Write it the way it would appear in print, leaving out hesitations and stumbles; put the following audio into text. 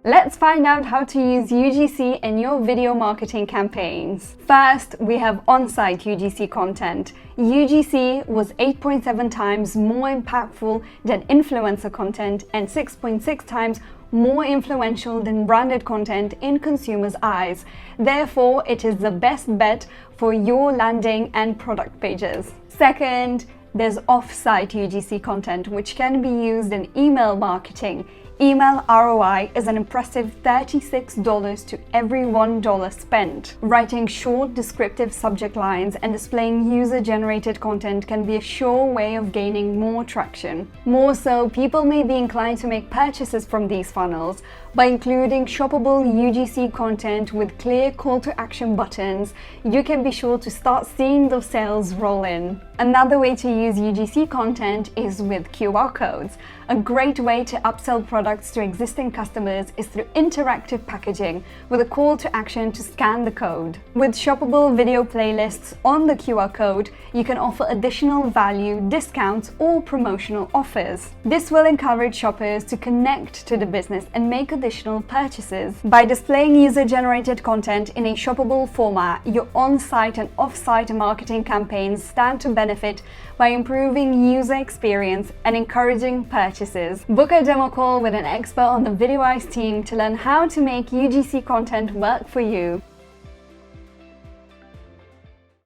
Let's find out how to use UGC in your video marketing campaigns. First, we have on-site UGC content. UGC was 8.7 times more impactful than influencer content and 6.6 times more influential than branded content in consumers' eyes. Therefore, it is the best bet for your landing and product pages. Second, there's off-site UGC content, which can be used in email marketing. Email ROI is an impressive $36 to every $1 spent. Writing short, descriptive subject lines and displaying user-generated content can be a sure way of gaining more traction. More so, people may be inclined to make purchases from these funnels by including shoppable UGC content with clear call to action buttons. You can be sure to start seeing those sales roll in. Another way to use UGC content is with QR codes. A great way to upsell products to existing customers is through interactive packaging with a call to action to scan the code. With shoppable video playlists on the QR code, you can offer additional value, discounts, or promotional offers. This will encourage shoppers to connect to the business and make additional purchases. By displaying user-generated content in a shoppable format, your on-site and off-site marketing campaigns stand to benefit by improving user experience and encouraging purchases. Book a demo call with an expert on the Videowise team to learn how to make UGC content work for you.